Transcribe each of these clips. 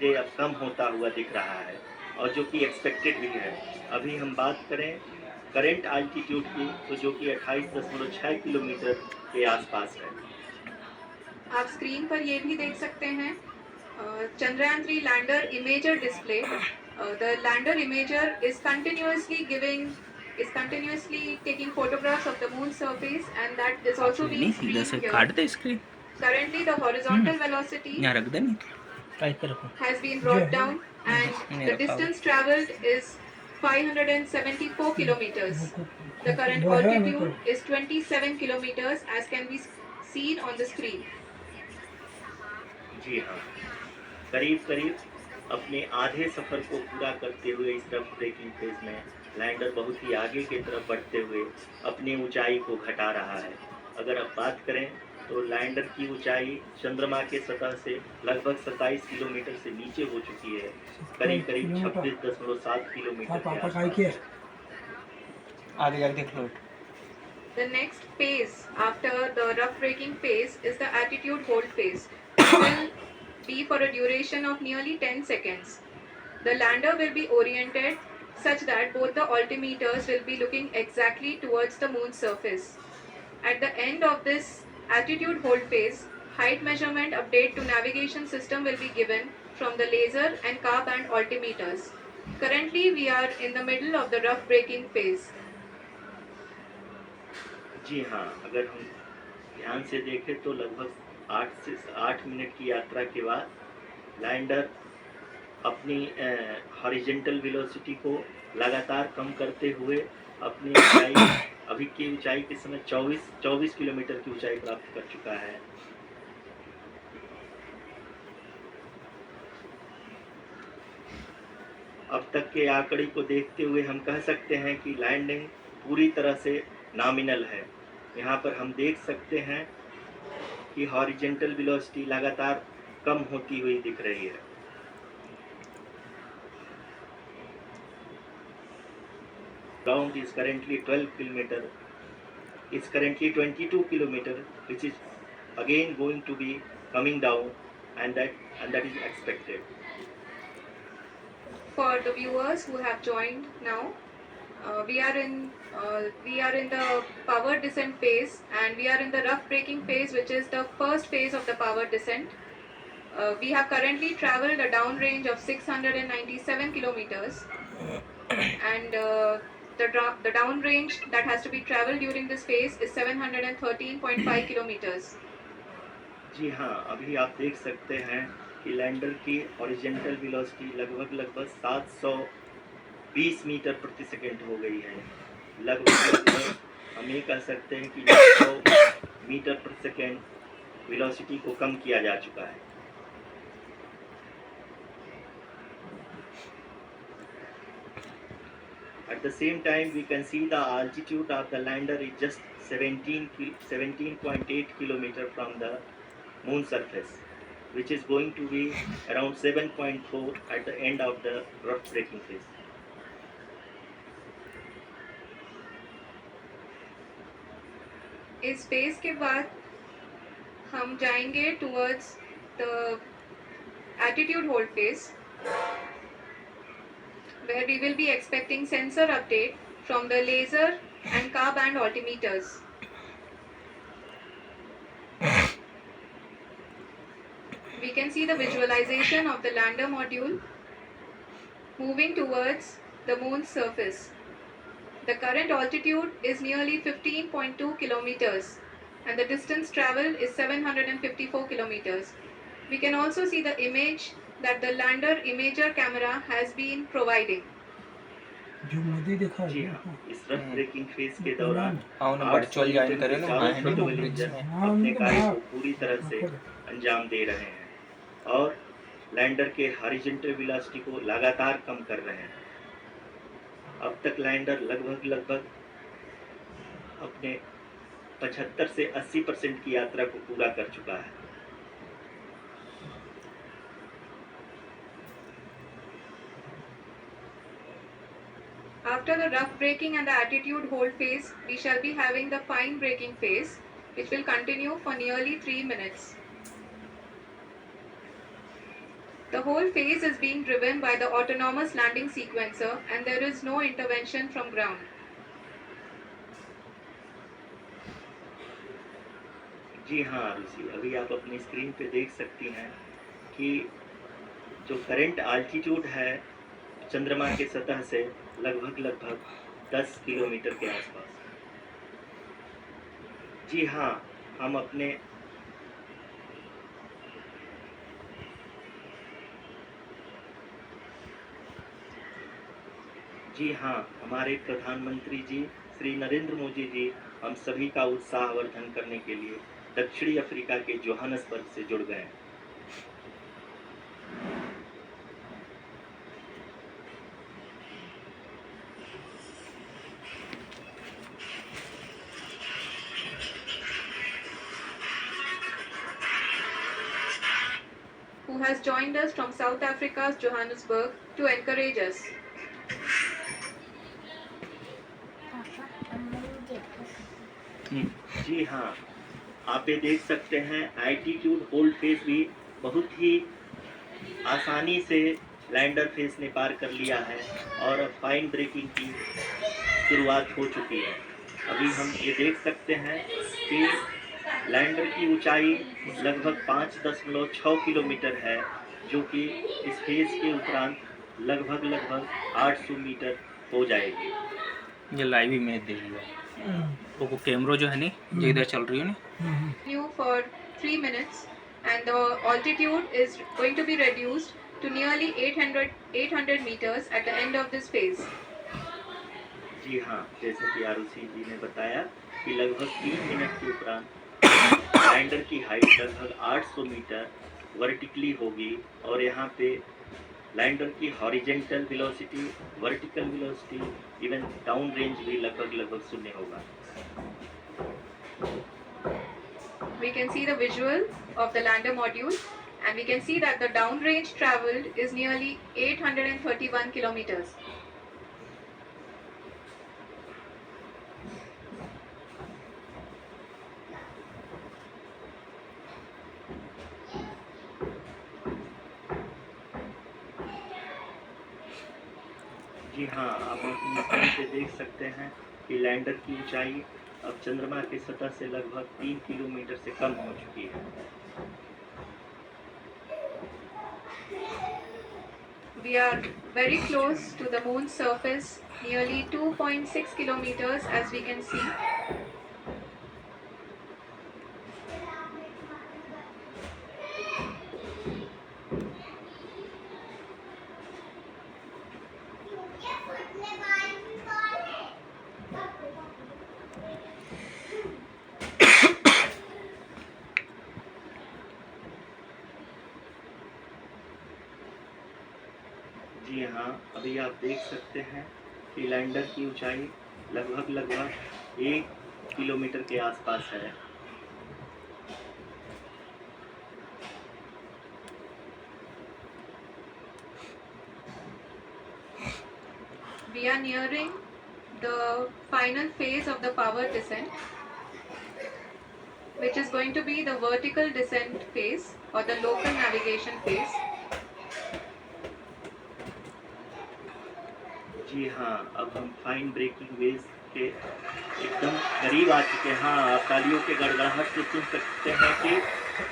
धीरे अब कम होता हुआ दिख रहा है और जो कि एक्सपेक्टेड भी है। अभी हम बात करें करंट अल्टीट्यूड की तो जो कि 28.6 किलोमीटर के आसपास है। आप स्क्रीन पर ये भी देख सकते हैं Chandrayaan 3 lander imager display. The lander imager is continuously taking photographs of the moon's surface, and that is also being सीधा screened से here. काट दे screen. Currently, the horizontal velocity यहाँ रख दे नहीं टाइप पे रखो. has been brought down, and नहीं the रखा हुआ. distance traveled is 574 kilometers. The current altitude is 27 kilometers, as can be seen on the screen. जी हाँ, करीब करीब अपने आधे सफर को पूरा करते हुए इस रफ ब्रेकिंग फेज में लैंडर बहुत ही आगे की तरफ बढ़ते हुए अपनी ऊंचाई को घटा रहा है। अगर अब बात करें तो लैंडर की ऊंचाई चंद्रमा के सतह से लगभग 27 किलोमीटर से नीचे हो चुकी है, करीब करीब 26.7 किलोमीटर के आसपास। आगे जाके देख लो. The next phase after the rough braking phase is the attitude hold phase. It will be for a duration of nearly 10 seconds. The lander will be oriented such that both the altimeters will be looking exactly towards the moon's surface. At the end of this attitude hold phase, height measurement update to navigation system will be given from the laser and car band altimeters. Currently, we are in the middle of the rough braking phase. जी हाँ, अगर हम ध्यान से देखें तो लगभग 8 से 8 minute की यात्रा के बाद लैंडर अपनी हॉरिजेंटल वेलोसिटी को लगातार कम करते हुए अपनी ऊंचाई अभी की ऊंचाई के समय 24 किलोमीटर की ऊंचाई प्राप्त कर चुका है। अब तक के आंकड़े को देखते हुए हम कह सकते हैं कि लैंडिंग पूरी तरह से नॉमिनल है। यहाँ पर हम देख सकते हैं कि हॉरिजेंटल वेलोसिटी लगातार कम होती हुई दिख रही है। Ground is currently 12 kilometer. It's currently 22 kilometer, which is again going to be coming down, and that is expected. For the viewers who have joined now, we are in the power descent phase, and we are in the rough braking phase, which is the first phase of the power descent. We have currently traveled a downrange of 697 kilometers, and the downrange that has to be traveled during this phase is 713.5 kilometers. जी हाँ, अभी आप देख सकते हैं कि lander की horizontal velocity लगभग 720 metre प्रति सेकंड हो गई है। लगभग हम ये कह सकते हैं कि 900 मीटर प्रति सेकंड वेलोसिटी को कम किया जा चुका है। At the same time, we can see the altitude of the lander is just 17.8 kilometer from the moon surface, which is going to be around 7.4 at the end of the rough braking phase. इस phase के बाद हम जाएंगे towards the attitude hold phase, where we will be expecting sensor update from the laser and car band altimeters. We can see the visualization of the lander module moving towards the moon's surface. The current altitude is nearly 15.2 kilometers, and the distance traveled is 754 kilometers. We can also see the image that the lander imager camera has been providing. जी हाँ, इस rough breaking phase के दौरान virtual join करें ना अपने कार्य को पूरी तरह से अंजाम दे रहे हैं और लैंडर के हॉरिजेंटल वेलोसिटी को लगातार कम कर रहे हैं। अब तक लैंडर लगभग अपने 75 से 80% की यात्रा को पूरा कर चुका है। After the rough braking and the attitude hold phase, we shall be having the fine braking phase, which will continue for nearly 3 minutes. The whole phase is being driven by the autonomous landing sequencer and there is no intervention from ground. जी हाँ ऋषि, अभी आप अपनी screen पे देख सकती हैं कि जो करंट आल्टीट्यूड है चंद्रमा के सतह से लगभग 10 किलोमीटर के आसपास। जी हाँ, हम अपने जी हाँ, हमारे प्रधानमंत्री जी श्री नरेंद्र मोदी जी हम सभी का उत्साहवर्धन करने के लिए दक्षिणी अफ्रीका के जोहान्सबर्ग से जुड़ गए। Who has joined us from South Africa's Johannesburg to encourage us. जी हाँ, आप ये देख सकते हैं एल्टीट्यूड होल्ड फेज भी बहुत ही आसानी से लैंडर फेज ने पार कर लिया है और अब फाइन ब्रेकिंग की शुरुआत हो चुकी है। अभी हम ये देख सकते हैं कि लैंडर की ऊंचाई लगभग 5.6 किलोमीटर है, जो कि इस फेज के उपरांत लगभग 800 मीटर हो जाएगी। ये लाइव इमेज दे दिया वो कैमरा जो है नहीं जो इधर चल रही है ना Continue for 3 minutes and the altitude is going to be reduced to nearly 800 meters at the end of this phase. जी हाँ, जैसे कि आरुषि जी ने बताया कि लगभग 3 मिनट के उपरांत लैंडर की हाइट लगभग 800 मीटर वर्टिकली होगी और यहाँ पे लैंडर की horizontal velocity, vertical velocity, even down range भी लगभग शून्य होगा। We can see the visual of the lander module and we can see that the down range traveled is nearly 831 kilometers. जी हाँ, आप अपनी स्क्रीन पे देख सकते हैं कि लैंडर की ऊंचाई अब चंद्रमा के सतह से लगभग 3 किलोमीटर से कम हो चुकी है। We are very close to the moon's surface, nearly 2.6 kilometers as we can see. जी हाँ, अभी आप देख सकते हैं कि लैंडर की ऊंचाई लगभग 1 किलोमीटर के आसपास है। We are nearing the final phase of the power descent, which is going to be the vertical descent phase or the local navigation phase. जी हाँ, अब हम फाइन ब्रेकिंग वेज के एकदम करीब आ चुके हैं। हाँ, आप तालियों के गड़गड़ाहट से सुन सकते हैं कि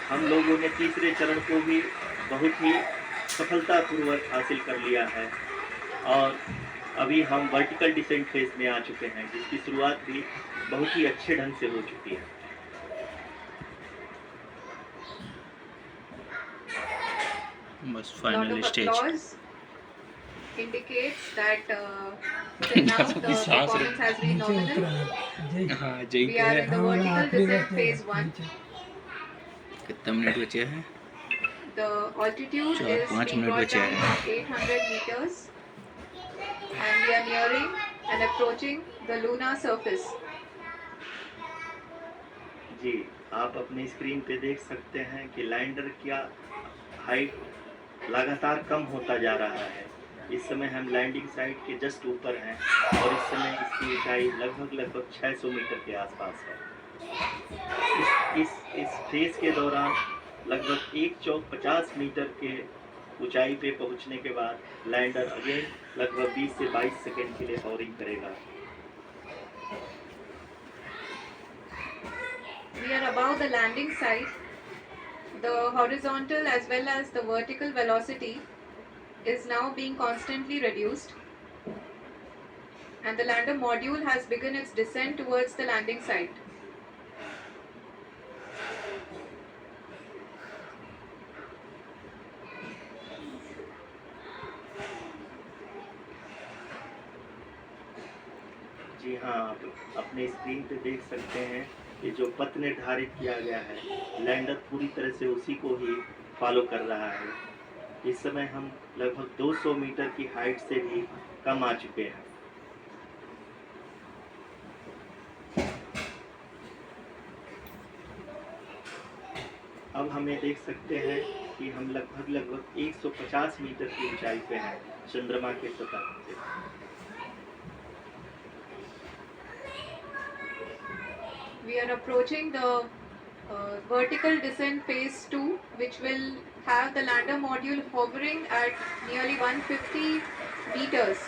हम लोगों ने तीसरे चरण को भी बहुत ही सफलतापूर्वक हासिल कर लिया है और अभी हम वर्टिकल डिसेंट फेज में आ चुके हैं, जिसकी शुरुआत भी बहुत ही अच्छे ढंग से हो चुकी है। बस Lot final of stage applause indicates that till now the performance has been nominal. हाँ जय We are in the vertical descent phase 1. कितना मिनट बचे हैं The altitude चार, is 5 being मिनट brought बचे down हैं। to 800 meters and we are nearing and approaching the lunar surface. जी, आप अपनी स्क्रीन पे देख सकते हैं कि लैंडर का हाइट लगातार कम होता जा रहा है। इस समय हम लैंडिंग साइट के जस्ट ऊपर हैं और इस समय इसकी ऊंचाई लगभग 600 मीटर के आसपास है। इस फेज के दौरान लगभग 1 चौक 50 मीटर के ऊंचाई पे पहुंचने के बाद लैंडर अगेन लगभग 20 से 22 सेकेंड के लिए हॉवरिंग करेगा। We are above the landing site. The horizontal as well as the vertical velocity is now being constantly reduced, and the lander module has begun its descent towards the landing site. जी हाँ, आप अपने screen पे देख सकते हैं कि जो पथ निर्धारित किया गया है, लैंडर पूरी तरह से उसी को ही फॉलो कर रहा है। इस समय हम लगभग 200 मीटर की हाइट से भी कम आ चुके हैं। अब हमें देख सकते हैं कि हम लगभग 150 मीटर की ऊंचाई पे हैं चंद्रमा के सतह से। We are approaching the vertical descent phase 2, which will have the lander module hovering at nearly 150 meters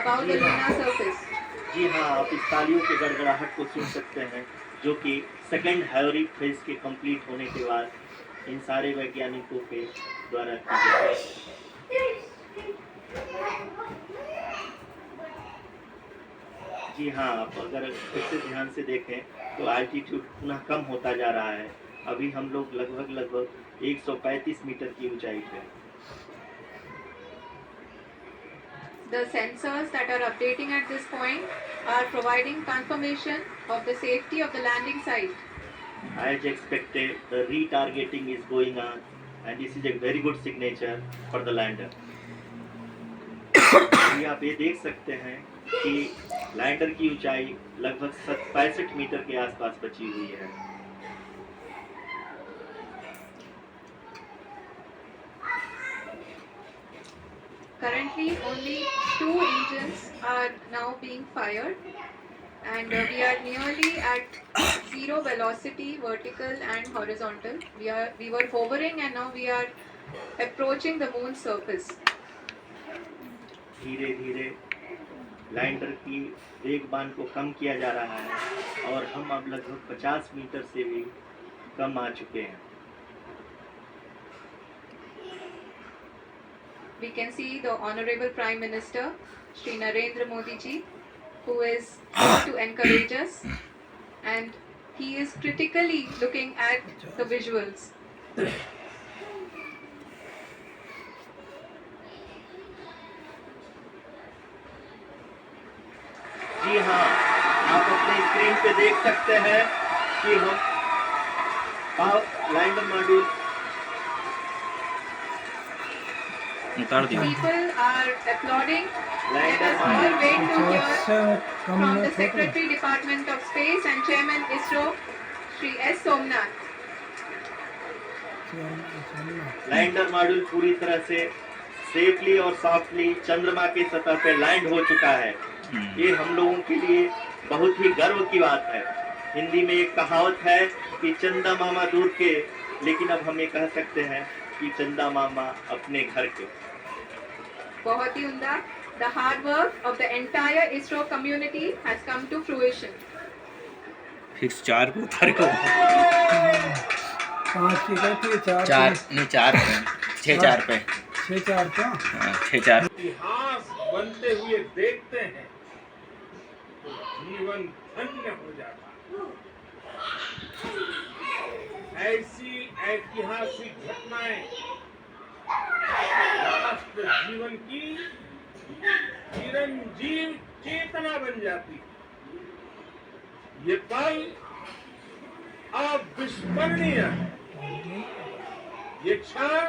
above the lunar surface. जी हाँ, आप इस तालियों के गड़गड़ाहट को सुन सकते हैं, जो कि सेकेंड हैवरिक फेज के कंप्लीट होने के बाद इन सारे वैज्ञानिकों के द्वारा की जाए। जी हाँ, आप अगर फिर से ध्यान से देखें तो एल्टीट्यूड पुनः कम होता जा रहा है। अभी हम लोग लगभग 135 मीटर की ऊंचाई पे हैं। The sensors that are updating at this point are providing confirmation of the safety of the landing site. As expected, the retargeting is going on, and this is a very good signature for the lander. अभी आप ये देख सकते हैं कि lander की ऊंचाई लगभग 65 मीटर के आसपास बची हुई है। Currently, only 2 engines are now being fired, and we are nearly at zero velocity, vertical and horizontal. We were hovering, and now we are approaching the moon's surface. धीरे धीरे लैंडर की वेगबान को कम किया जा रहा है और हम अब लगभग 50 मीटर से भी कम आ चुके हैं। We can see the Honorable Prime Minister, Shri Narendra Modi ji, who is here to encourage us, and he is critically looking at the visuals. जी हाँ, आप अपने स्क्रीन पे देख सकते हैं कि हम लैंडर मॉड्यूल उतार दिया। People are applauding. Let lander us all module wait to hear from the Secretary. Secretary Department of Space and Chairman ISRO, Shri S. Somnath. Lander module पूरी तरह से सेफली और सॉफ्टली चंद्रमा की सतह पे लैंड हो चुका है। ये हम लोगों के लिए बहुत ही गर्व की बात है। हिंदी में एक कहावत है कि चंदा मामा दूर के, लेकिन अब हम ये कह सकते हैं कि चंदा मामा अपने घर के। बहुत ही उम्दा. The hard work of the entire ISRO community has come to fruition. Fix 4 पे उतार को 5 की कहती है 4 4 नहीं 4 पे 6-4 पे 6-4 का 6-4 इतिहास बनते हुए देखते हैं तो जीवन धन्य हो जाता है। ऐसी ऐतिहासिक घटनाएं राष्ट्र जीवन की चिरंजीव चेतना बन जाती है। ये पल अविस्मरणीय है। ये क्षण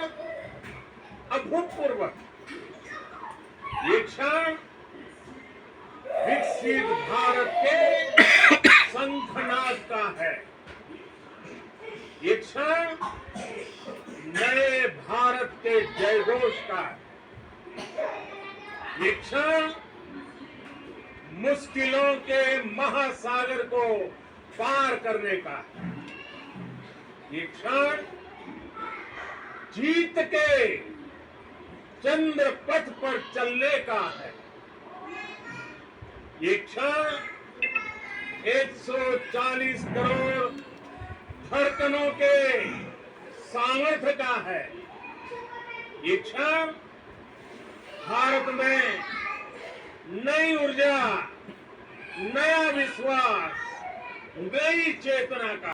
अभूतपूर्व, ये क्षण विकसित भारत के शंखनाद का है। ये क्षण नए भारत के जयघोष का है। ये क्षण मुश्किलों के महासागर को पार करने का है। ये क्षण जीत के चंद्र पथ पर चलने का है। ये क्षण 140 करोड़ धड़कनों के सामर्थ्य का है। ये क्षण भारत में नई ऊर्जा, नया विश्वास, नई चेतना का